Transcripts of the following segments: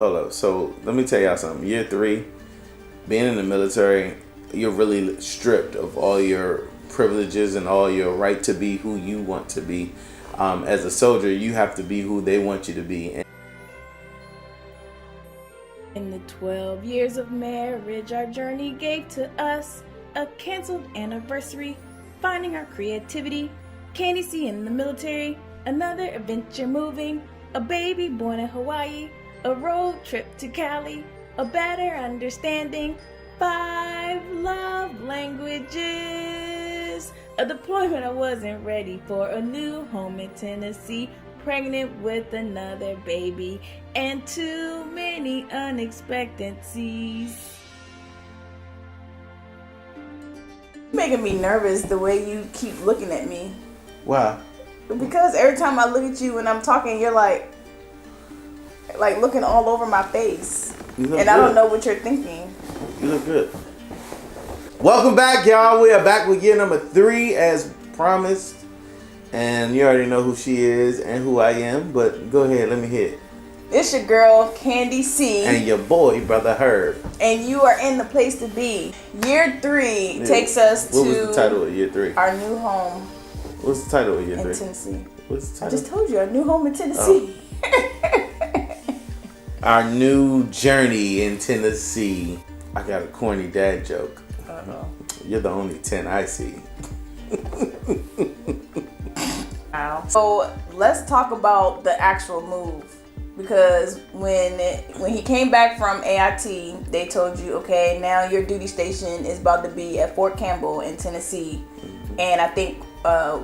Hold up. So let me tell y'all something. Year 3, being in the military, you're really stripped of all your privileges and all your right to be who you want to be. As a soldier, you have to be who they want you to be. In the 12 years of marriage, our journey gave to us a canceled anniversary, finding our creativity, CandyC in the military, another adventure moving, a baby born in Hawaii, a road trip to Cali, a better understanding, 5 love languages, a deployment I wasn't ready for, a new home in Tennessee, pregnant with another baby, and too many unexpectancies. Making me nervous the way you keep looking at me. Wow. Because every time I look at you when I'm talking, you're like looking all over my face. And good. I don't know what you're thinking. You look good. Welcome back, y'all. We are back with year number 3 as promised. And you already know who she is and who I am, but go ahead, let me hear it. It's your girl, CandyC. And your boy, Brotha Herb. And you are in the place to be. Year 3 takes us What was the title of year 3? Our new home. What's the title of year 3? In Tennessee. What's the title? I just told you, our new home in Tennessee. Oh. Our new journey in Tennessee. I got a corny dad joke. Uh-oh. You're the only 10 I see. Wow. So let's talk about the actual move. Because when he came back from AIT, they told you, okay, now your duty station is about to be at Fort Campbell in Tennessee. Mm-hmm. And I think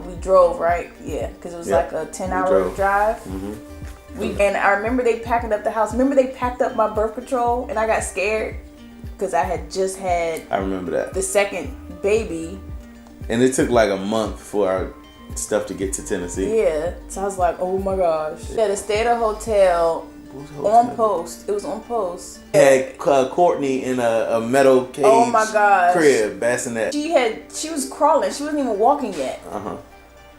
we drove, right? Yeah, because it was like a 10-hour drive. Mm-hmm. And I remember they packing up the house. Remember they packed up my birth control and I got scared because I had just had I remember that. The second baby. And it took like a month for our stuff to get to Tennessee. Yeah. So I was like, oh my gosh. We had to stay at a hotel on post. It was on post. Had Courtney in a metal cage. Oh my gosh. Crib, bassinet. She was crawling. She wasn't even walking yet. Uh-huh.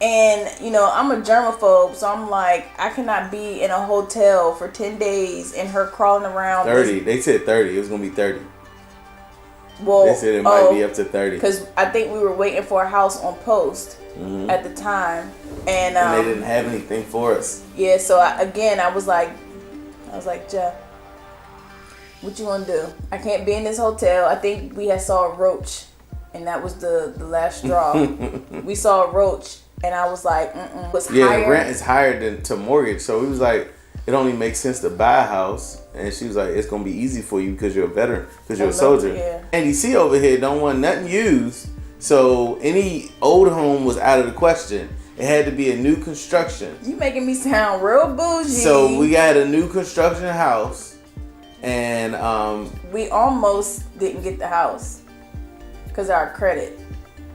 And, you know, I'm a germaphobe, so I'm like, I cannot be in a hotel for 10 days and her crawling around. 30. They said 30. It was going to be 30. Well, they said it might be up to 30. Because I think we were waiting for a house on post at the time. And they didn't have anything for us. Yeah, so I was like, Jeff, what you want to do? I can't be in this hotel. I think we had saw a roach, and that was the last straw. We saw a roach. And I was like, the rent is higher than to mortgage. So we was like, it only makes sense to buy a house. And she was like, it's going to be easy for you because you're a veteran, because you're a soldier. Yeah. And you see over here don't want nothing used. So any old home was out of the question. It had to be a new construction. You making me sound real bougie. So we got a new construction house. And we almost didn't get the house because of our credit.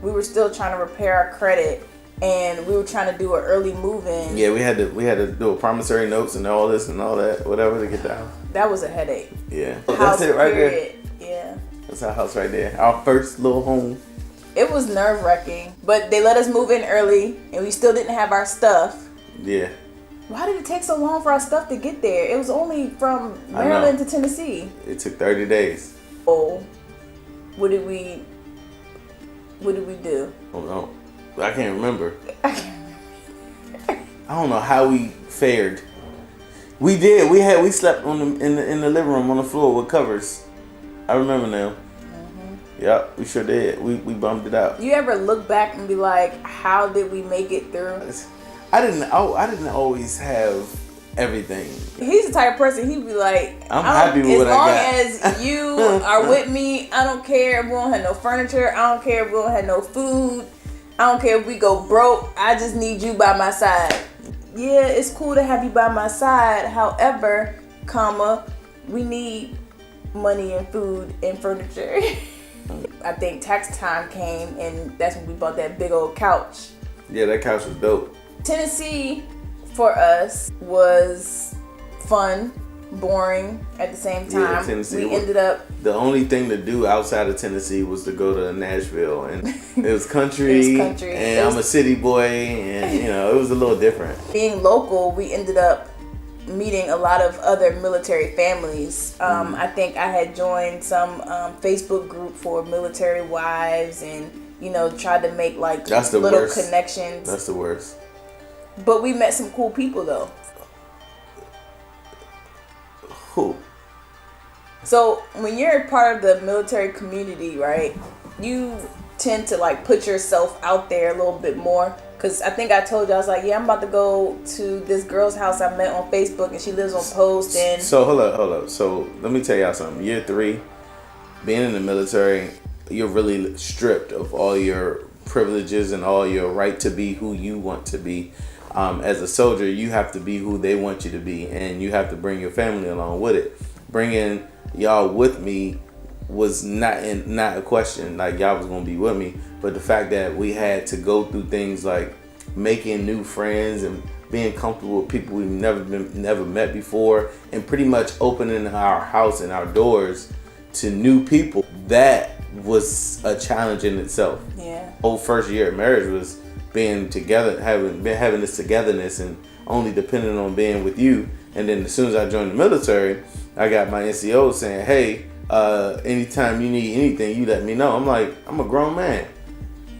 We were still trying to repair our credit. And we were trying to do an early move-in. Yeah, we had to do a promissory notes and all this and all that, whatever, to get down. That was a headache. Yeah. House, that's it right period. there. Yeah. That's our house right there. Our first little home. It was nerve-wracking. But they let us move in early, and we still didn't have our stuff. Yeah. Why did it take so long for our stuff to get there? It was only from Maryland to Tennessee. It took 30 days. Oh. What did we do? Oh, no. I can't remember. I don't know how we fared. We did. We slept in the living room on the floor with covers. I remember now. Mm-hmm. Yep, we sure did. We bummed it out. You ever look back and be like, how did we make it through? I didn't always have everything. He's the type of person, he'd be like, I'm happy with what I got. As long as you are with me, I don't care if we don't have no furniture. I don't care if we don't have no food. I don't care if we go broke. I just need you by my side. Yeah, it's cool to have you by my side. However, we need money and food and furniture. I think tax time came, and that's when we bought that big old couch. Yeah, that couch was dope. Tennessee, for us, was fun, boring at the same time. Yeah, Tennessee. We ended up. The only thing to do outside of Tennessee was to go to Nashville, and it was country. And I'm a city boy, and it was a little different. Being local, we ended up meeting a lot of other military families. I think I had joined some Facebook group for military wives, and tried to make like little connections. That's the worst. But we met some cool people though. Who? So when you're part of the military community, right, you tend to like put yourself out there a little bit more. Because I think I told you, I was like, yeah, I'm about to go to this girl's house I met on Facebook, and she lives on Post. And so hold up. So let me tell y'all something. Year 3, being in the military, you're really stripped of all your privileges and all your right to be who you want to be. As a soldier, you have to be who they want you to be, and you have to bring your family along with it. Bringing y'all with me was not a question. Like, y'all was gonna be with me, but the fact that we had to go through things like making new friends and being comfortable with people we've never met before, and pretty much opening our house and our doors to new people, that was a challenge in itself. Yeah. Whole first year of marriage was being together, having this togetherness, and only depending on being with you. And then as soon as I joined the military, I got my NCO saying, hey, anytime you need anything, you let me know. I'm like, I'm a grown man.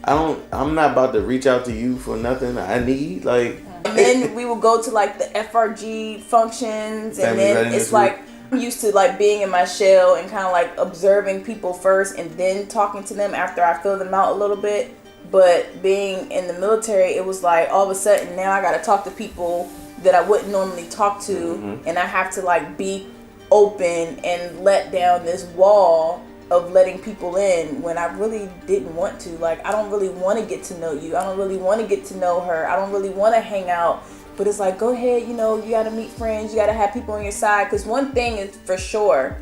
I'm not about to reach out to you for nothing I need. Like, and then we would go to like the FRG functions, and then it's like, I'm used to like being in my shell and kind of like observing people first and then talking to them after I fill them out a little bit. But being in the military, it was like all of a sudden now I got to talk to people that I wouldn't normally talk to, and I have to like be open and let down this wall of letting people in when I really didn't want to. Like, I don't really want to get to know you. I don't really want to get to know her. I don't really want to hang out. But it's like, go ahead, you got to meet friends. You got to have people on your side. Because one thing is for sure,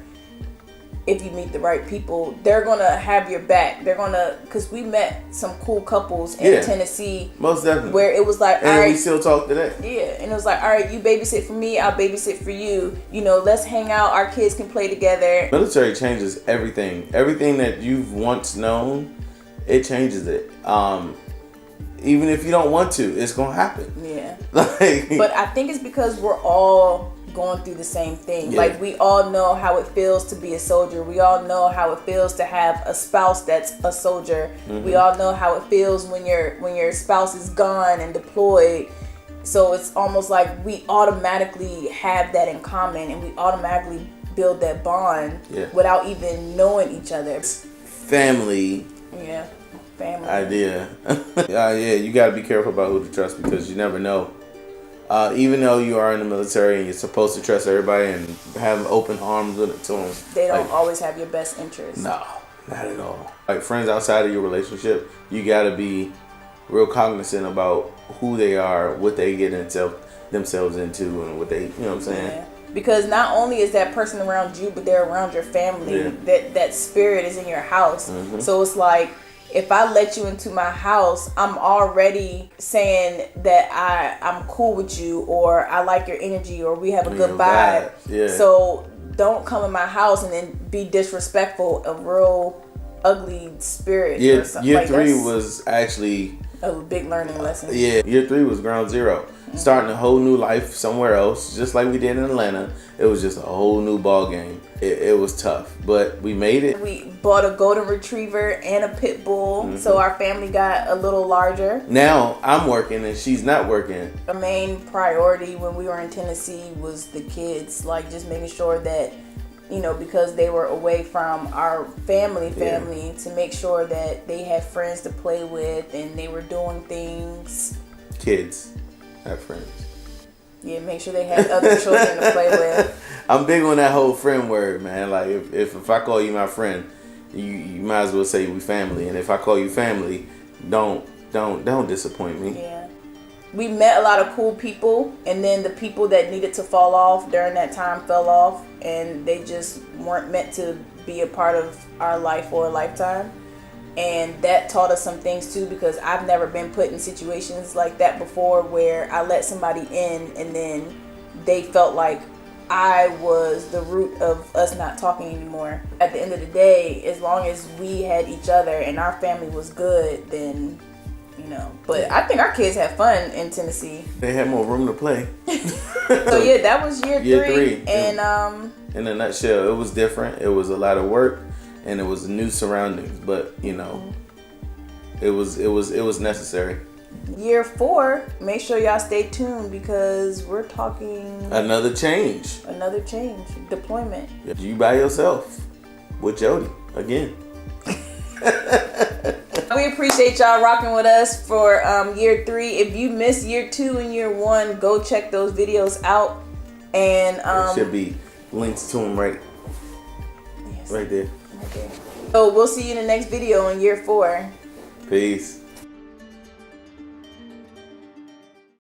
if you meet the right people, they're going to have your back. They're going to, because we met some cool couples in Tennessee. Most definitely. Where it was like, and all right. We still talk today. Yeah. And it was like, all right, you babysit for me, I'll babysit for you. Let's hang out. Our kids can play together. Military changes everything. Everything that you've once known, it changes it. Even if you don't want to, it's going to happen. Yeah. Like, but I think it's because we're all going through the same thing. Like, we all know how it feels to be a soldier. We all know how it feels to have a spouse that's a soldier. We all know how it feels when your spouse is gone and deployed. So it's almost like we automatically have that in common, and we automatically build that bond without even knowing each other. Family. Yeah. Family. Idea. You got to be careful about who to trust, because you never know. Even though you are in the military and you're supposed to trust everybody and have open arms with it to them, they don't always have your best interest. No, not at all. Like, friends outside of your relationship, you got to be real cognizant about who they are, what they get themselves into, and what they, you know what I'm saying? Yeah. Because not only is that person around you, but they're around your family. That spirit is in your house. So it's like, if I let you into my house, I'm already saying that I'm cool with you, or I like your energy, or we have a good vibe. Yeah. So don't come in my house and then be disrespectful, a real ugly spirit. Year or something. Year 3 was actually a big learning lesson. Yeah, year 3 was ground zero. Starting a whole new life somewhere else, just like we did in Atlanta. It was just a whole new ball game. It was tough, but we made it. We bought a golden retriever and a pit bull, so our family got a little larger. Now I'm working and she's not working. The main priority when we were in Tennessee was the kids, like just making sure that, because they were away from our family, to make sure that they had friends to play with and they were doing things. Kids, not friends. Yeah, make sure they had other children to play with. I'm big on that whole friend word, man. Like, if I call you my friend, you might as well say we family. And if I call you family, don't disappoint me. Yeah. We met a lot of cool people, and then the people that needed to fall off during that time fell off, and they just weren't meant to be a part of our life for a lifetime. And that taught us some things too, because I've never been put in situations like that before, where I let somebody in and then they felt like I was the root of us not talking anymore. At the end of the day, as long as we had each other and our family was good, then you know. But I think our kids had fun in Tennessee. They had more room to play. So yeah, that was year three. And in a nutshell, it was different. It was a lot of work, and it was new surroundings. But you know, it was necessary. Year 4, make sure y'all stay tuned because we're talking Another change. deployment. You by yourself with Jody again. We appreciate y'all rocking with us for year 3. If you missed year 2 and year 1, go check those videos out. And there should be links to them right there. So we'll see you in the next video in year 4. Peace.